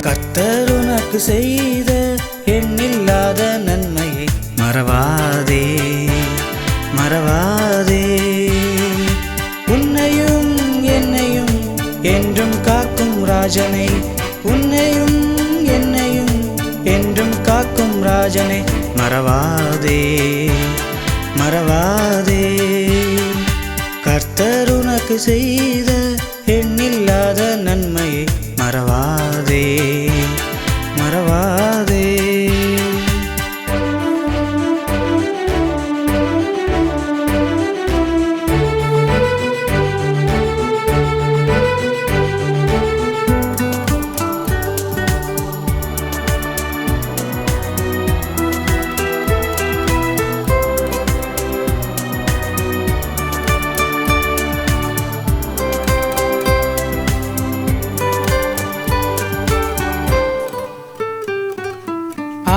கர்த்தர் உனக்கு செய்த எண்ணில்லாத நன்மையை மறவாதே மறவாதே. உன்னையும் என்னையும் என்றும் காக்கும் ராஜனை, உன்னையும் என்னையும் என்றும் காக்கும் ராஜனை மறவாதே மறவாதே. கர்த்தர் உனக்கு செய்த எண்ணில்லாத நன்மையை மறவாதே மறவாதே.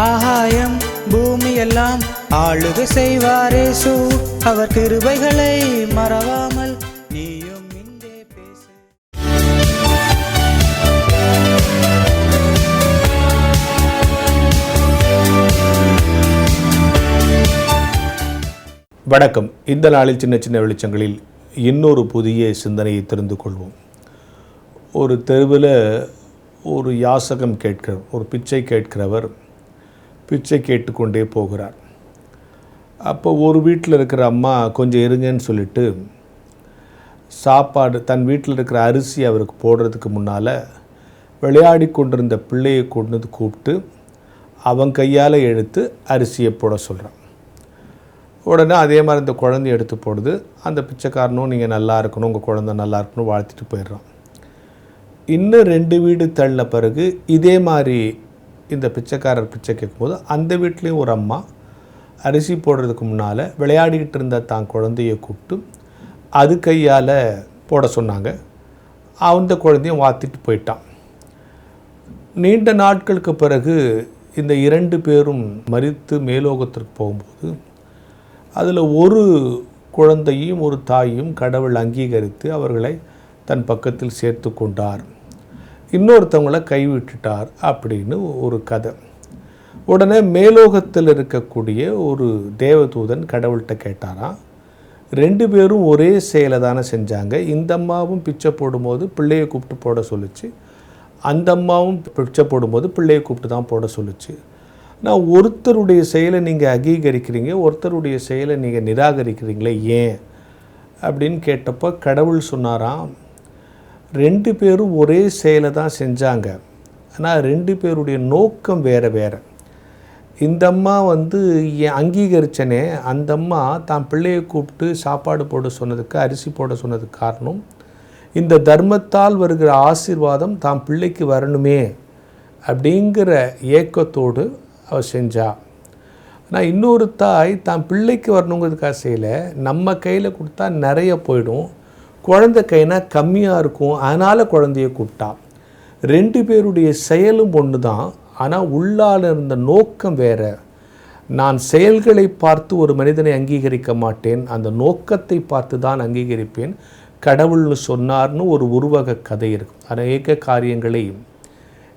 ஆகாயம் பூமியெல்லாம் ஆளுகை செய்வாரேசு, அவர் கிருபைகளை மறவாமல் நீயும் இங்கே பேசு. வணக்கம். இந்த நாளில் சின்ன சின்ன வெளிச்சங்களில் இன்னொரு புதிய சிந்தனையை தெரிந்து கொள்வோம். ஒரு தெருவில் ஒரு யாசகம் கேட்கிறவர், ஒரு பிச்சை கேட்கிறவர் பிச்சை கேட்டுக்கொண்டே போகிறார். அப்போ ஒரு வீட்டில் இருக்கிற அம்மா கொஞ்சம் இருங்கன்னு சொல்லிட்டு சாப்பாடு, தன் வீட்டில் இருக்கிற அரிசி அவருக்கு போடுறதுக்கு முன்னால் விளையாடி கொண்டிருந்த பிள்ளையை கொண்டு வந்து கூப்பிட்டு அவன் கையால் எடுத்து அரிசியை போட சொல்கிறான். உடனே அதே மாதிரி இந்த குழந்தைய எடுத்து போடுது. அந்த பிச்சைக்காரனும் நீங்கள் நல்லா இருக்கணும், உங்கள் குழந்தை நல்லா இருக்கணும் வாழ்த்திட்டு போயிடுறான். இன்னும் 2 வீடு தள்ள பிறகு இதே மாதிரி இந்த பிச்சைக்காரர் பிச்சை கேட்கும்போது அந்த வீட்லேயும் ஒரு அம்மா அரிசி போடுறதுக்கு முன்னால் விளையாடிக்கிட்டு இருந்த தான் குழந்தைய கூப்பிட்டு அது கையால் போட சொன்னாங்க. அந்த குழந்தையும் வாத்திட்டு போயிட்டான். நீண்ட நாட்களுக்கு பிறகு இந்த 2 பேரும் மரித்து மேலோகத்திற்கு போகும்போது அதில் ஒரு குழந்தையும் ஒரு தாயும் கடவுள் அங்கீகரித்து அவர்களை தன் பக்கத்தில் சேர்த்து கொண்டார், இன்னொருத்தவங்களை கைவிட்டுட்டார் அப்படின்னு ஒரு கதை. உடனே மேலோகத்தில் இருக்கக்கூடிய ஒரு தேவதூதன் கடவுள்கிட்ட கேட்டாராம், 2 பேரும் ஒரே செயலை தானே செஞ்சாங்க. இந்த அம்மாவும் பிச்சை போடும்போது பிள்ளையை கூப்பிட்டு போட சொல்லிச்சு, அந்த அம்மாவும் பிச்சை போடும்போது பிள்ளையை கூப்பிட்டு தான் போட சொல்லிச்சு. நான் ஒருத்தருடைய செயலை நீங்கள் அங்கீகரிக்கிறீங்க, ஒருத்தருடைய செயலை நீங்கள் நிராகரிக்கிறீங்களே ஏன் அப்படின்னு கேட்டப்போ கடவுள் சொன்னாராம், 2 பேரும் ஒரே செயலை தான் செஞ்சாங்க, ஆனால் 2 பேருடைய நோக்கம் வேறு வேறு. இந்த அம்மா அங்கீகரித்தனே, அந்த அம்மா தான் பிள்ளையை கூப்பிட்டு சாப்பாடு போட சொன்னதுக்கு, அரிசி போட சொன்னதுக்கு காரணம் இந்த தர்மத்தால் வருகிற ஆசீர்வாதம் தான் பிள்ளைக்கு வரணுமே அப்படிங்கிற ஏக்கத்தோடு அவள் செஞ்சா. ஆனால் இன்னொரு தாய் தான் பிள்ளைக்கு வரணுங்கிறதுக்காக செய்யலை, நம்ம கையில் கொடுத்தா நிறைய போயிடும், குழந்தை கைனா கம்மியாக இருக்கும், அதனால் குழந்தைய கூப்பிட்டா. 2 பேருடைய செயலும் ஒன்று தான், ஆனால் உள்ளால் இருந்த நோக்கம் வேறு. நான் செயல்களை பார்த்து ஒரு மனிதனை அங்கீகரிக்க மாட்டேன், அந்த நோக்கத்தை பார்த்து தான் அங்கீகரிப்பேன் கடவுள்னு சொன்னார்னு ஒரு உருவக கதை இருக்கும். அநேக காரியங்களை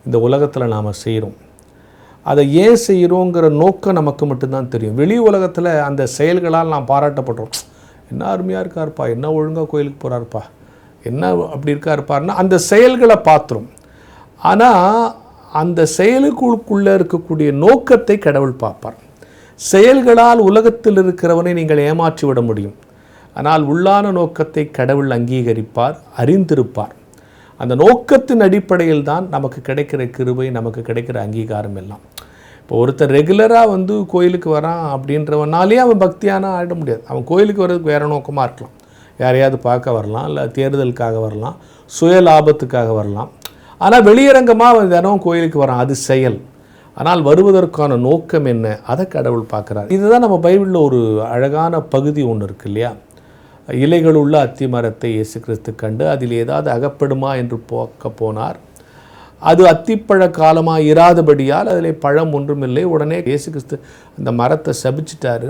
இந்த உலகத்தில் நாம் செய்கிறோம். அதை ஏன் செய்கிறோங்கிற நோக்கம் நமக்கு மட்டும்தான் தெரியும். வெளி உலகத்தில் அந்த செயல்களால் நாம் பாராட்டப்படுறோம். என்ன அருமையாக இருக்காருப்பா, என்ன ஒழுங்காக கோயிலுக்கு போகிறாருப்பா, என்ன அப்படி இருக்காருப்பாருன்னா அந்த செயல்களை பார்த்துரும். ஆனால் அந்த செயலுக்குள்ளே இருக்கக்கூடிய நோக்கத்தை கடவுள் பார்ப்பார். செயல்களால் உலகத்தில் இருக்கிறவனை நீங்கள் ஏமாற்றி விட முடியும், ஆனால் உள்ளான நோக்கத்தை கடவுள் அங்கீகரிப்பார், அறிந்திருப்பார். அந்த நோக்கத்தின் அடிப்படையில் தான் நமக்கு கிடைக்கிற கிருபை, நமக்கு கிடைக்கிற அங்கீகாரம் எல்லாம். இப்போ ஒருத்தர் ரெகுலராக கோயிலுக்கு வரான் அப்படின்றவனாலே அவன் பக்தியான ஆகிட முடியாது. அவன் கோயிலுக்கு வர்றதுக்கு வேறு நோக்கமாக இருக்கலாம், யாரையாவது பார்க்க வரலாம், இல்லை தேர்தலுக்காக வரலாம், சுய லாபத்துக்காக வரலாம். ஆனால் வெளியரங்கமாக அவன் தினம் கோயிலுக்கு வரான், அது செயல். ஆனால் வருவதற்கான நோக்கம் என்ன, அதை கடவுள் பார்க்குறார். இதுதான் நம்ம பைபிளில் ஒரு அழகான பகுதி ஒன்று இருக்குது இல்லையா. இலைகளுள்ள அத்தி மரத்தை இயேசு கிறிஸ்து கண்டு அதில் ஏதாவது அகப்படுமா என்று போனார். அது அத்திப்பழ காலமாக இராதபடியால் அதில் பழம் ஒன்றுமில்லை. உடனே இயேசு கிறிஸ்து அந்த மரத்தை சபிச்சிட்டாரு.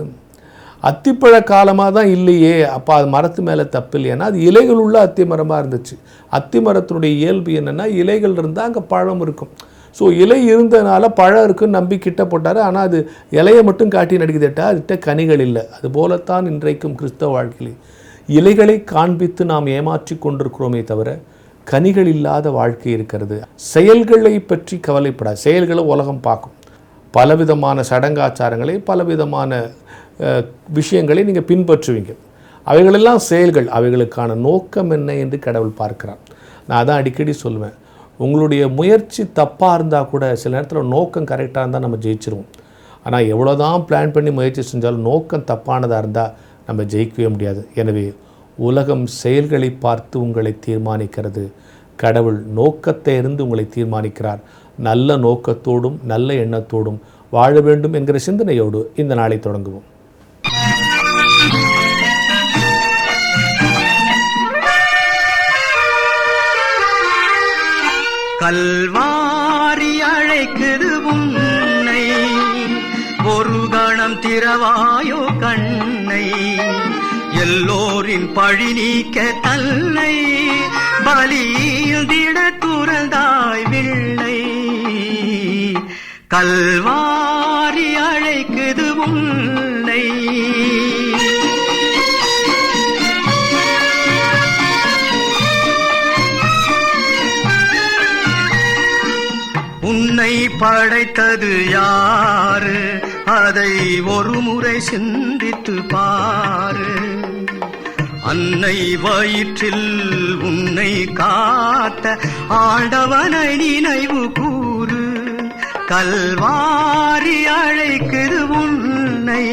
அத்திப்பழ காலமாக தான் இல்லையே, அப்போ அது மரத்து மேலே தப்பு இல்லையானா அது இலைகள் உள்ள அத்தி மரமாக இருந்துச்சு. அத்தி மரத்தினுடைய இயல்பு என்னென்னா இலைகள் இருந்தால் அங்கே பழம் இருக்கும். ஸோ இலை இருந்ததுனால பழம் இருக்குன்னு நம்பி கிட்ட போட்டார். ஆனால் அது இலையை மட்டும் காட்டி நடிக்குதுட்டா அதுகிட்ட கனிகள் இல்லை. அதுபோலத்தான் இன்றைக்கும் கிறிஸ்தவ வாழ்க்கையில் இலைகளை காண்பித்து நாம் ஏமாற்றி கொண்டிருக்கிறோமே தவிர கனிகள் இல்லாத வாழ்க்கை இருக்கிறது. செயல்களை பற்றி கவலைப்படாது. செயல்களை உலகம் பார்க்கும். பலவிதமான சடங்காச்சாரங்களை பலவிதமான விஷயங்களை நீங்கள் பின்பற்றுவீங்க. அவைகளெல்லாம் செயல்கள். அவைகளுக்கான நோக்கம் என்ன என்று கடவுள் பார்க்கிறான். நான் தான் அடிக்கடி சொல்லுவேன், உங்களுடைய முயற்சி தப்பாக இருந்தால் கூட சில நேரத்தில் நோக்கம் கரெக்டாக இருந்தால் நம்ம ஜெயிச்சிருவோம். ஆனால் எவ்வளோ தான் பிளான் பண்ணி முயற்சி செஞ்சாலும் நோக்கம் தப்பானதாக இருந்தால் நம்ம ஜெயிக்கவே முடியாது. எனவே உலகம் செயல்களை பார்த்து உங்களை தீர்மானிக்கிறது. கடவுள் நோக்கத்தை இருந்து உங்களை தீர்மானிக்கிறார். நல்ல நோக்கத்தோடும் நல்ல எண்ணத்தோடும் வாழ வேண்டும் என்கிற சிந்தனையோடு இந்த நாளை தொடங்குவோம். கல்வாரி அழைக்குது உன்னை, ஒரு கணம் திறவாயோ கண்ணை, எல்லோரின் பழி நீக்க தன்னை பலியில் திட துறந்தாய் வில்லை. கல்வாரி அழைக்குது உன்னை. உன்னை படைத்தது யாரு, அதை ஒரு முறை சிந்தித்து பாரு. அன்னை வயிற்றில் உன்னை காத்த ஆண்டவனை நினைவு கூறு. கல்வாரி அழைக்குது உன்னை.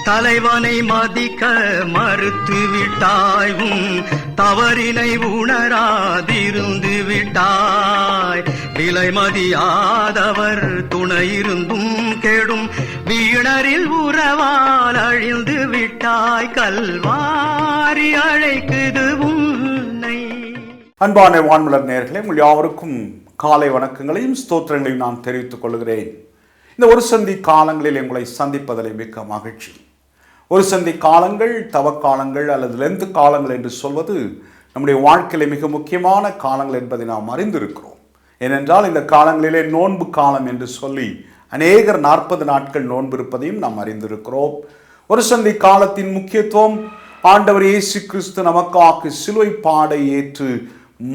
தலைவனை மதிக்க மறுத்து விட்டாய், உன் தவறினை உணராதிருந்து விட்டாய். விலைமதியாதவர் துணையிருந்தும் கெடும் வீணரில் உறவால் அழிந்து விட்டாய். கல்வாரி அழைக்குது உன்னை. அன்பான வான்மலர் நேயர்களே, உங்கள் யாவருக்கும் காலை வணக்கங்களையும் ஸ்தோத்திரங்களையும் நான் தெரிவித்துக் கொள்கிறேன். இந்த ஒரு சந்தி காலங்களில் உங்களை சந்திப்பதில் மிக்க மகிழ்ச்சி. ஒரு சந்தி காலங்கள், தவக்காலங்கள் அல்லது லெந்து காலங்கள் என்று சொல்வது நம்முடைய வாழ்க்கையில மிக முக்கியமான காலங்கள் என்பதை நாம் அறிந்திருக்கிறோம். ஏனென்றால் இந்த காலங்களிலே நோன்பு காலம் என்று சொல்லி அநேகர் 40 நாட்கள் நோன்பு இருப்பதையும் நாம் அறிந்திருக்கிறோம். ஒரு சந்தி காலத்தின் முக்கியத்துவம், ஆண்டவர் இயேசு கிறிஸ்து நமக்காக சிலுவை பாடை ஏற்று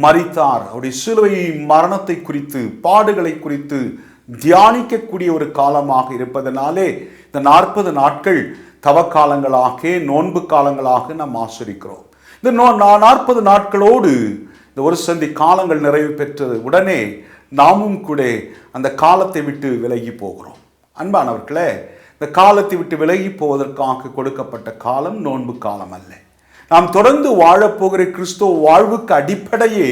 மரித்தார். அவருடைய சிலுவை மரணத்தை குறித்து, பாடுகளை குறித்து தியானிக்கக்கூடிய ஒரு காலமாக இருப்பதனாலே இந்த 40 நாட்கள் தவக்காலங்களாக, நோன்பு காலங்களாக நாம் ஆசரிக்கிறோம். இந்த 40 நாட்களோடு இந்த ஒரு சந்தி காலங்கள் நிறைவு பெற்றது உடனே நாமும் கூட அந்த காலத்தை விட்டு விலகி போகிறோம். அன்பானவர்களே, இந்த காலத்தை விட்டு விலகி போவதற்காக கொடுக்கப்பட்ட காலம் நோன்பு காலம் அல்ல. நாம் தொடர்ந்து வாழப்போகிற கிறிஸ்துவ வாழ்வுக்கு அடிப்படையே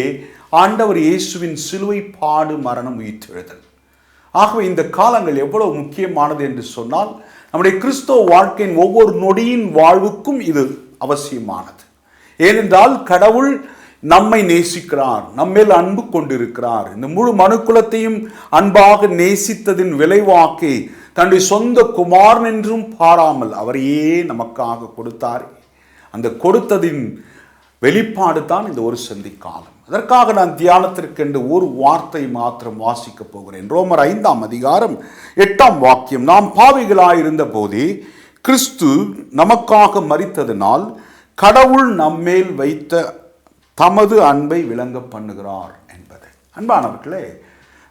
ஆண்டவர் இயேசுவின் சிலுவை பாடு, மரணம், உயிர்த்தெழுதல். ஆகவே இந்த காலங்கள் எவ்வளவு முக்கியமானது என்று சொன்னால், நம்முடைய கிறிஸ்தவ வாழ்க்கையின் ஒவ்வொரு நொடியின் வாழ்வுக்கும் இது அவசியமானது. ஏனென்றால் கடவுள் நம்மை நேசிக்கிறார், நம்மேல் அன்பு கொண்டிருக்கிறார். இந்த முழு மனுக்குலத்தையும் அன்பாக நேசித்ததின் விளைவாக தன்னுடைய சொந்த குமாரன் என்றும் பாராமல் அவரையே நமக்காக கொடுத்தார். அந்த கொடுத்ததின் வெளிப்பாடு தான் இந்த ஒரு சந்தி காலம். அதற்காக நான் தியானத்திற்கென்று ஒரு வார்த்தை மாத்திரம் வாசிக்க போகிறேன். ரோமர் 5ஆம் அதிகாரம் 8ஆம் வாக்கியம். நாம் பாவிகளாயிருந்த போதே கிறிஸ்து நமக்காக மரித்ததினால் கடவுள் நம்மேல் வைத்த தமது அன்பை விளங்க பண்ணுகிறார் என்பது. அன்பானவர்களே,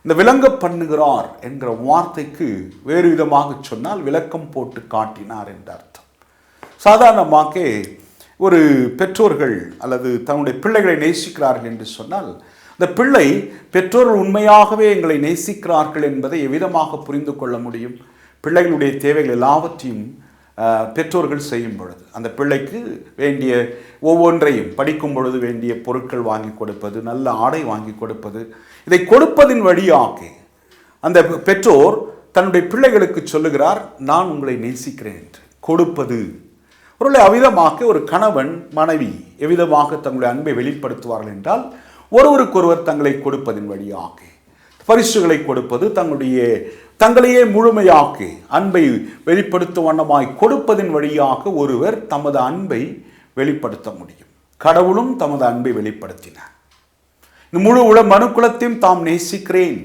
இந்த விளங்க பண்ணுகிறார் என்கிற வார்த்தைக்கு வேறு விதமாக சொன்னால் விளக்கம் போட்டு காட்டினார் என்ற அர்த்தம். சாதாரணமாக ஒரு பெற்றோர்கள் அல்லது தன்னுடைய பிள்ளைகளை நேசிக்கிறார்கள் என்று சொன்னால், அந்த பிள்ளை பெற்றோர்கள் உண்மையாகவே எங்களை நேசிக்கிறார்கள் என்பதை எவ்விதமாக புரிந்து கொள்ள முடியும்? பிள்ளைகளுடைய தேவைகள் எல்லாவற்றையும் பெற்றோர்கள் செய்யும் பொழுது அந்த பிள்ளைக்கு வேண்டிய ஒவ்வொன்றையும் படிக்கும் பொழுது வேண்டிய பொருட்கள் வாங்கி கொடுப்பது, நல்ல ஆடை வாங்கி கொடுப்பது, இதை கொடுப்பதின் வழியாக அந்த பெற்றோர் தன்னுடைய பிள்ளைகளுக்கு சொல்லுகிறார், நான் உங்களை நேசிக்கிறேன் என்று. கொடுப்பது ஒருவேளை அவ்விதமாக ஒரு கணவன் மனைவி எவ்விதமாக தங்களுடைய அன்பை வெளிப்படுத்துவார்கள் என்றால் ஒருவருக்கொருவர் தங்களை கொடுப்பதின் வழியாக பரிசுகளை கொடுப்பது, தங்களையே முழுமையாக அன்பை வெளிப்படுத்தும் வண்ணமாய் கொடுப்பதின் வழியாக ஒருவர் தமது அன்பை வெளிப்படுத்த முடியும். கடவுளும் தமது அன்பை வெளிப்படுத்தினார். இந்த முழு மனுக்குலத்தையும் தாம் நேசிக்கிறேன்,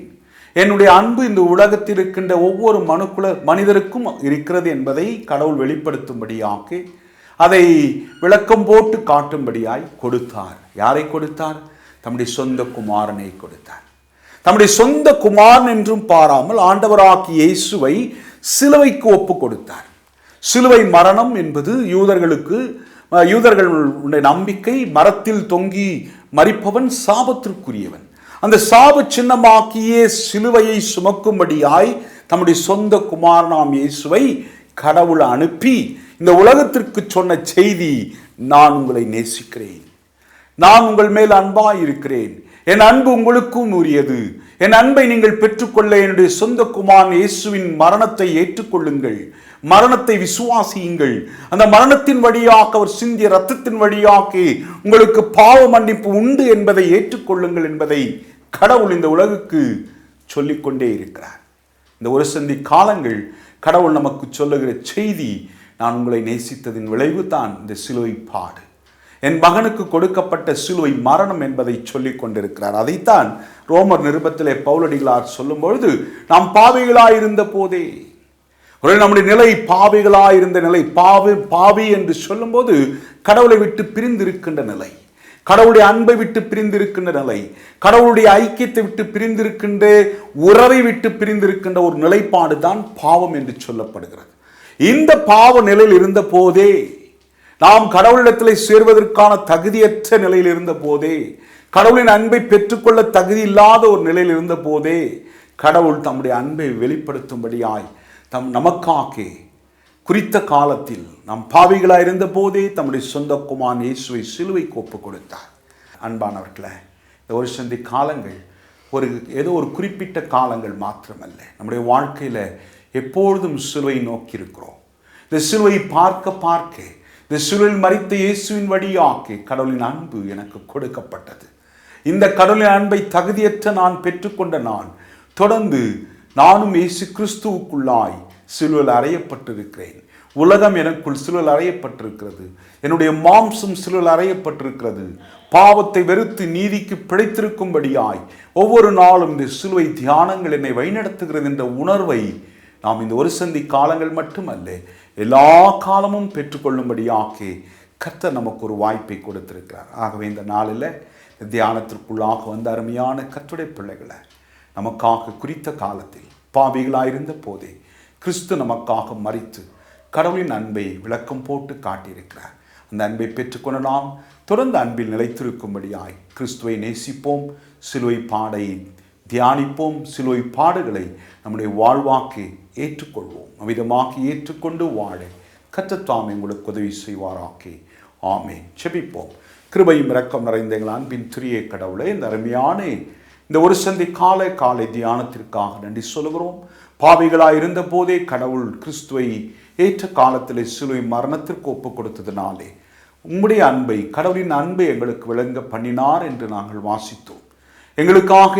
என்னுடைய அன்பு இந்த உலகத்தில் இருக்கின்ற ஒவ்வொரு மனிதருக்கும் இருக்கிறது என்பதை கடவுள் வெளிப்படுத்தும்படியாக, அதை விளக்கம் போட்டு காட்டும்படியாய் கொடுத்தார். யாரை கொடுத்தார்? தம்முடைய சொந்த குமாரனை கொடுத்தார். தம்முடைய சொந்த குமாரன் என்றும் பாராமல் ஆண்டவராகிய இயேசுவை சிலுவைக்கு ஒப்பு கொடுத்தார். சிலுவை மரணம் என்பது யூதர்களுடைய நம்பிக்கை. மரத்தில் தொங்கி மரிப்பவன் சாபத்திற்குரியவன். அந்த சாப சின்னமாக்கிய சிலுவையை சுமக்கும்படியாய் தம்முடைய சொந்த குமாரனாம் இயேசுவை கடவுள் அனுப்பி இந்த உலகத்திற்கு சொன்ன செய்தி, நான் உங்களை நேசிக்கிறேன், நான் உங்கள் மேல் அன்பாய் இருக்கிறேன், என் அன்பு உங்களுக்கும் உரியது, என் அன்பை நீங்கள் பெற்றுக்கொள்ள என்னுடைய சொந்த குமாரன் இயேசுவின் மரணத்தை ஏற்றுக்கொள்ளுங்கள், மரணத்தை விசுவாசியுங்கள், அந்த மரணத்தின் வழியாக அவர் சிந்திய இரத்தத்தின் வழியாக உங்களுக்கு பாவ மன்னிப்பு உண்டு என்பதை ஏற்றுக்கொள்ளுங்கள் என்பதை கடவுள் இந்த உலகுக்கு சொல்லிக்கொண்டே இருக்கிறார். இந்த ஒரு சந்தி காலங்கள் கடவுள் நமக்கு சொல்லுகிற செய்தி, நான் உங்களை நேசித்ததின் விளைவு தான் இந்த சிலுவை பாடு, என் மகனுக்கு கொடுக்கப்பட்ட சிலுவை மரணம் என்பதை சொல்லிக் கொண்டிருக்கிறார். அதைத்தான் ரோமர் நிருபத்திலே பவுலடிகளார் சொல்லும் பொழுது, நாம் பாவிகளாயிருந்த போதே, ஒரு நம்முடைய நிலை பாவிகளாயிருந்த நிலை, பாவி என்று சொல்லும் போது கடவுளை விட்டு பிரிந்திருக்கின்ற நிலை, கடவுளுடைய அன்பை விட்டு பிரிந்திருக்கின்ற நிலை, கடவுளுடைய ஐக்கியத்தை விட்டு பிரிந்திருக்கின்ற உறவை விட்டு பிரிந்திருக்கின்ற ஒரு நிலைப்பாடு தான் பாவம் என்று சொல்லப்படுகிறது. இந்த பாவ நிலையில் இருந்த போதே, நாம் கடவுளிடத்தில் சேர்வதற்கான தகுதியற்ற நிலையில் இருந்த போதே, கடவுளின் அன்பை பெற்றுக்கொள்ள தகுதி இல்லாத ஒரு நிலையில் இருந்த போதே, கடவுள் தம்முடைய அன்பை வெளிப்படுத்தும்படியாய் நமக்காக குறித்த காலத்தில் நாம் பாவிகளாக இருந்த போதே தம்முடைய சொந்த குமாரன் இயேசுவை சிலுவைக்கு ஒப்புக் கொடுத்தார். அன்பானவர்களே, இந்த ஒரு சந்தி காலங்கள் ஏதோ ஒரு குறிப்பிட்ட காலங்கள் மாத்திரமல்ல, நம்முடைய வாழ்க்கையில் எப்பொழுதும் சிலுவை நோக்கி இருக்கிறோம். இந்த சிலுவை பார்க்க இந்த சிலுவையில் மரித்த இயேசுவின் வழியாக கடவுளின் அன்பு எனக்கு கொடுக்கப்பட்டது. இந்த கடவுளின் அன்பை தகுதியற்ற நான் பெற்றுக்கொண்ட நான் தொடர்ந்து நானும் இயேசு கிறிஸ்துவுக்குள்ளாய் சிலுவையில் அறையப்பட்டிருக்கிறேன். உலகம் எனக்குள் சிலுவையில் அறையப்பட்டிருக்கிறது. என்னுடைய மாம்சம் சிலுவையில் அறையப்பட்டிருக்கிறது. பாவத்தை வெறுத்து நீதிக்கு பிழைத்திருக்கும்படியாய் ஒவ்வொரு நாளும் இந்த சிலுவை தியானங்கள் என்னை வழிநடத்துகிறது என்ற உணர்வை நாம் இந்த ஒரு சந்தி காலங்கள் மட்டுமல்ல, எல்லா காலமும் பெற்றுக்கொள்ளும்படியாக கர்த்தர் நமக்கு ஒரு வாய்ப்பை கொடுத்திருக்கிறார். ஆகவே இந்த நாளில் தியானத்திற்குள்ளாக வந்த அருமையான கர்த்தருடைய பிள்ளைகளை, நமக்காக குறித்த காலத்தில் பாவிகளாயிருந்த போதே கிறிஸ்து நமக்காக மரித்து கடவுளின் அன்பை விளக்கம் போட்டு காட்டியிருக்கிறார். அந்த அன்பை பெற்றுக்கொண்டு நாம் தொடர்ந்து அன்பில் நிலைத்திருக்கும்படியாய் கிறிஸ்துவை நேசிப்போம், சிலுவை பாடை தியானிப்போம், சிலுவை பாடுகளை நம்முடைய வாழ்வாக்கி ஏற்றுக்கொள்வோம். அவ்விதமாக ஏற்றுக்கொண்டு வாழ கர்த்தர் தாமே உங்களுக்கு உதவி செய்வாராக்கி. ஆமென். செபிப்போம். கிருபையும் இரக்கம் நிறைந்த எங்கள் அன்பின் திரிய கடவுளை, இந்த அருமையான இந்த ஒரு சந்தி காலை தியானத்திற்காக நன்றி சொல்கிறோம். பாவிகளாய் இருந்த போதே கடவுள் கிறிஸ்துவை ஏற்ற காலத்தில் சிலுவை மரணத்திற்கு ஒப்பு கொடுத்ததினாலே உம்முடைய அன்பை, கடவுளின் அன்பை எங்களுக்கு விளங்க பண்ணினார் என்று நாங்கள் வாசித்தோம். எங்களுக்காக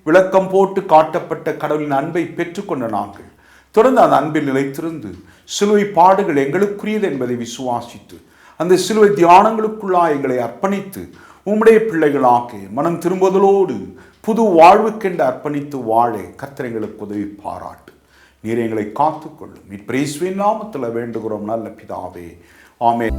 விளக்கம் போட்டு காட்டப்பட்ட கடவுளின் அன்பை பெற்றுக்கொண்ட நாங்கள் தொடர்ந்து அந்த அன்பில் நிலைத்திருந்து சிலுவை பாடுகள் எங்களுக்குரியது என்பதை விசுவாசித்து அந்த சிலுவை தியானங்களுக்குள்ளாக எங்களை அர்ப்பணித்து உம்முடைய பிள்ளைகளாக மனம் திரும்புதலோடு புது வாழ்வுக்கென்று அர்ப்பணித்து வாழ கர்த்தர் எங்களுக்கு உதவி பாராட்டு. நீர் எங்களை காத்துக்கொள்ளும். இயேசுவின் நாமத்தில் வேண்டுகிறோம் நல்ல பிதாவே. ஆமென்.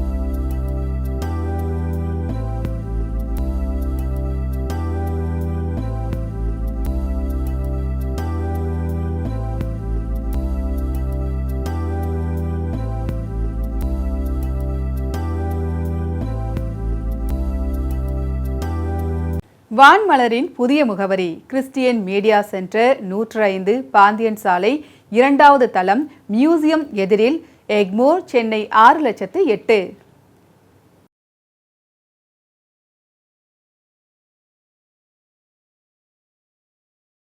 வான்மலரின் புதிய முகவரி கிறிஸ்டியன் மீடியா சென்டர் 105 பாந்தியன் சாலை 2வது தளம் மியூசியம் எதிரில் எக்மோர் சென்னை 6,08,000